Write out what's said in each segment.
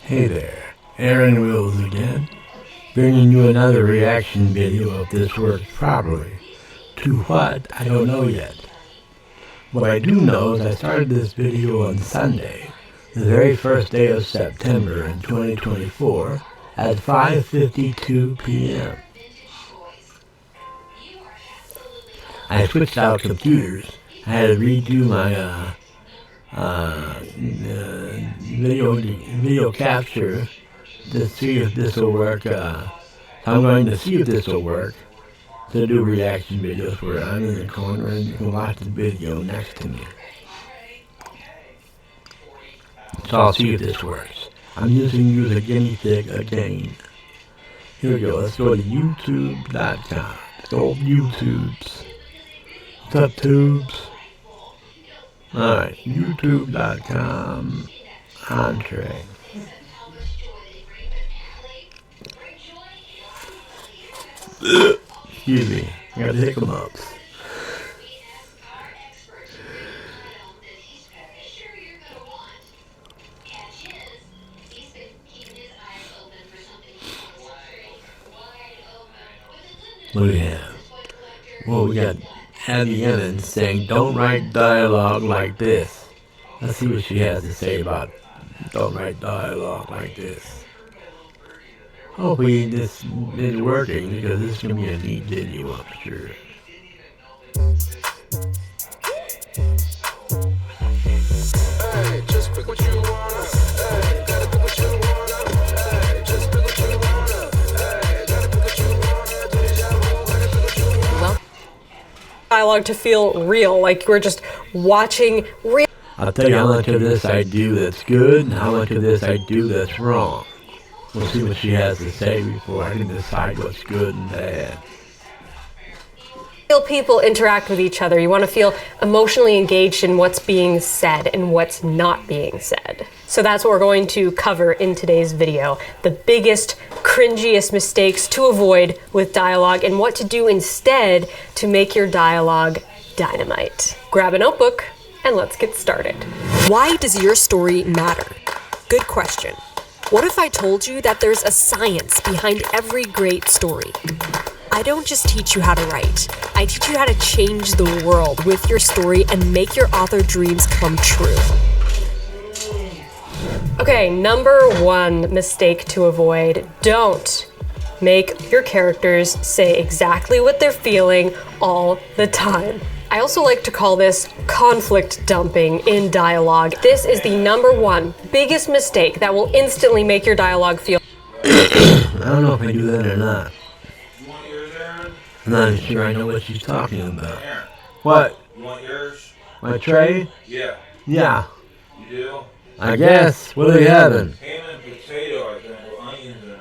Hey there, Aaron Wills again, bringing you another reaction video if this works properly. To what, I don't know yet. What I do know is I started this video on Sunday, the very first day of September in 2024, at 5:52 p.m. I switched out computers. I had to redo my video capture to see if this will work. I'm going to see if this will work to do reaction videos where I'm in the corner and you can watch the video next to me. So I'll see if this works. I'm using you as a guinea pig again. Here we go. Let's go to YouTube.com. It's old YouTubes. What's up, tubes? Alright, YouTube.com. Entree. Excuse me, I got hiccups. What do we have? Well, we got Abby Emmons saying, "Don't write dialogue like this." Let's see what she has to say about don't write dialogue like this. Hopefully this is working because this is going to be a neat video, I'm sure. Dialogue to feel real, like we're just watching real. I'll tell you how much of this I do that's good and how much of this I do that's wrong. We'll see what she has to say before I can decide what's good and bad. Real people interact with each other. You want to feel emotionally engaged in what's being said and what's not being said. So that's what we're going to cover in today's video. The biggest, cringiest mistakes to avoid with dialogue and what to do instead to make your dialogue dynamite. Grab a notebook and let's get started. Why does your story matter? Good question. What if I told you that there's a science behind every great story? I don't just teach you how to write. I teach you how to change the world with your story and make your author dreams come true. Okay, number one mistake to avoid. Don't make your characters say exactly what they're feeling all the time. I also like to call this conflict dumping in dialogue. This is the number one biggest mistake that will instantly make your dialogue feel. I don't know if I do that or not. I'm not sure I know what she's talking about. What? You want yours? My tray? Yeah. Yeah. You do? I guess. What are we having? Ham and potato, I think, with onions in it.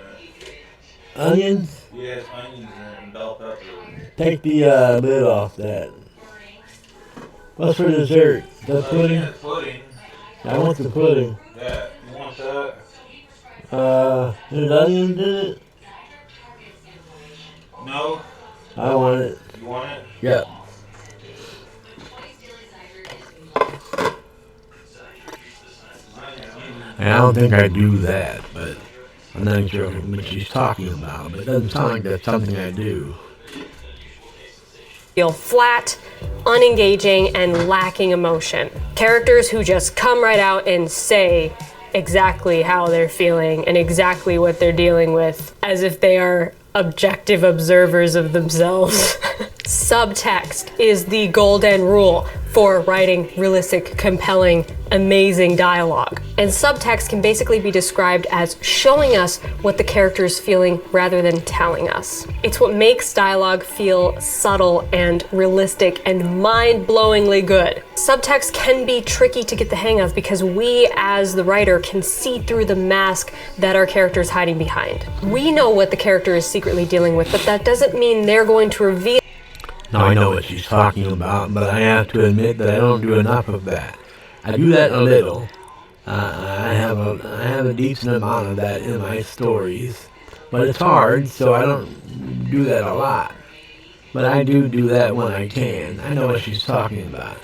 Onions? Yes, onions in it and bell pepper. Take the lid off that. What's for dessert? The pudding? Pudding. I want the pudding. Yeah. You want that? There's onions in it? No? I want it. You want it? Yep. I don't think I do that, but I'm not sure what she's talking about. But it doesn't sound like that's something I do. Feel flat, unengaging, and lacking emotion. Characters who just come right out and say exactly how they're feeling and exactly what they're dealing with, as if they are objective observers of themselves. Subtext is the golden rule for writing realistic, compelling, amazing dialogue. And subtext can basically be described as showing us what the character is feeling rather than telling us. It's what makes dialogue feel subtle and realistic and mind-blowingly good. Subtext can be tricky to get the hang of because we, as the writer, can see through the mask that our character is hiding behind. We know what the character is secretly dealing with, but that doesn't mean they're going to reveal. Now I know what she's talking about, but I have to admit that I don't do enough of that. I do that a little. I have a decent amount of that in my stories, but it's hard, so I don't do that a lot. But I do that when I can. I know what she's talking about.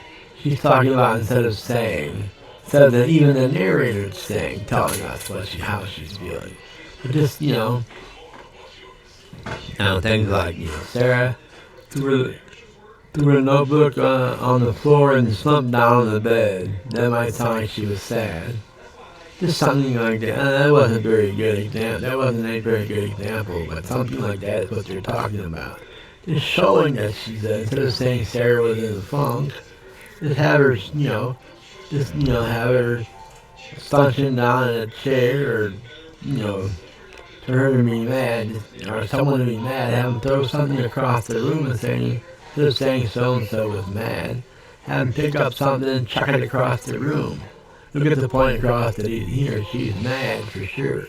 She's talking about instead of saying So that even the narrator's saying, telling us how she's feeling. But just, things like, Sarah threw a notebook on the floor and slumped down on the bed. That might sound like she was sad. Just something like that. That wasn't a very good example. That wasn't a very good example, but something like that is what they're talking about. Just showing that she's instead of saying Sarah was in a funk, just have her, have her slouching down in a chair, or, for her to be mad, or someone to be mad, have them throw something across the room and saying, instead of saying so-and-so was mad, have them pick up something and chuck it across the room. You'll get the point across that he or she's mad for sure.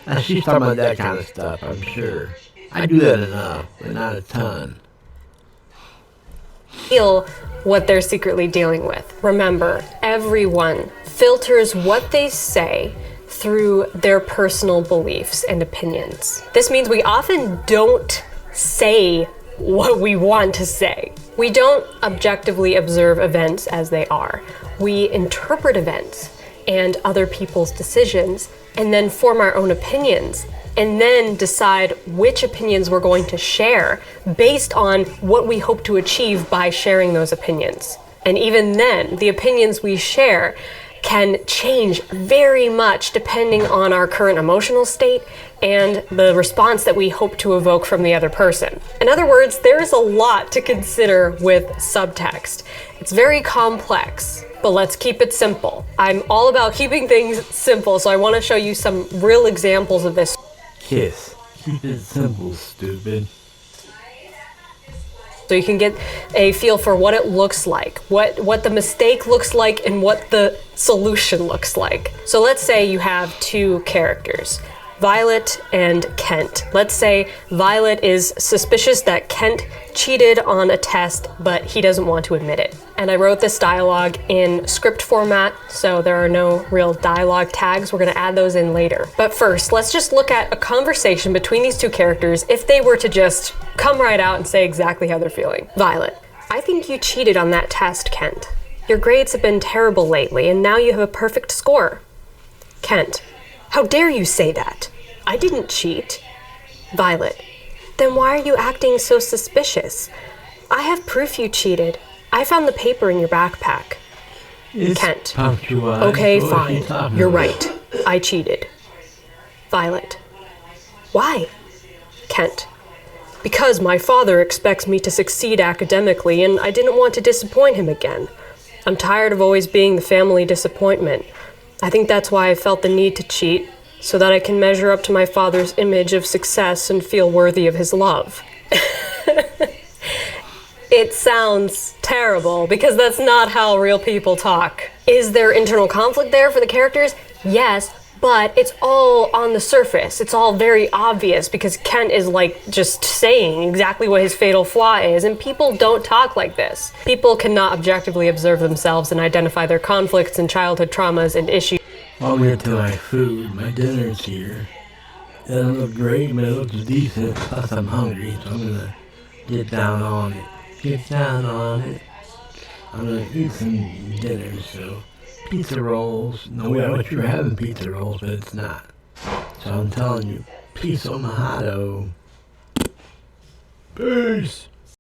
Now she's talking about that kind of stuff, I'm sure. I do that enough, but not a ton. Feel what they're secretly dealing with. Remember, everyone filters what they say through their personal beliefs and opinions. This means we often don't say what we want to say. We don't objectively observe events as they are. We interpret events and other people's decisions and then form our own opinions and then decide which opinions we're going to share based on what we hope to achieve by sharing those opinions. And even then, the opinions we share can change very much depending on our current emotional state and the response that we hope to evoke from the other person. In other words, there is a lot to consider with subtext. It's very complex, but let's keep it simple. I'm all about keeping things simple, so I want to show you some real examples of this. Kiss. Keep it simple, stupid. So you can get a feel for what it looks like, what the mistake looks like, and what the solution looks like. So let's say you have two characters, Violet and Kent. Let's say Violet is suspicious that Kent cheated on a test, but he doesn't want to admit it. And I wrote this dialogue in script format, so there are no real dialogue tags. We're going to add those in later. But first, let's just look at a conversation between these two characters if they were to just come right out and say exactly how they're feeling. Violet: I think you cheated on that test, Kent. Your grades have been terrible lately, and now you have a perfect score. Kent: how dare you say that? I didn't cheat. Violet: then why are you acting so suspicious? I have proof you cheated. I found the paper in your backpack. It's Kent: punctual. okay, What fine. is she talking You're about? right. I cheated. Violet: why? Kent: because my father expects me to succeed academically, and I didn't want to disappoint him again. I'm tired of always being the family disappointment. I think that's why I felt the need to cheat, so that I can measure up to my father's image of success and feel worthy of his love. It sounds terrible because that's not how real people talk. Is there internal conflict there for the characters? Yes, but it's all on the surface. It's all very obvious because Kent is just saying exactly what his fatal flaw is, and people don't talk like this. People cannot objectively observe themselves and identify their conflicts and childhood traumas and issues. While we get to my food, my dinner's here. It doesn't look great, but it looks decent. Plus I'm hungry, so I'm gonna get down on it. Get down on it. I'm gonna eat some dinner, so pizza rolls. No, I wish you were having pizza rolls, but it's not. So I'm telling you, peace on mojito. Peace.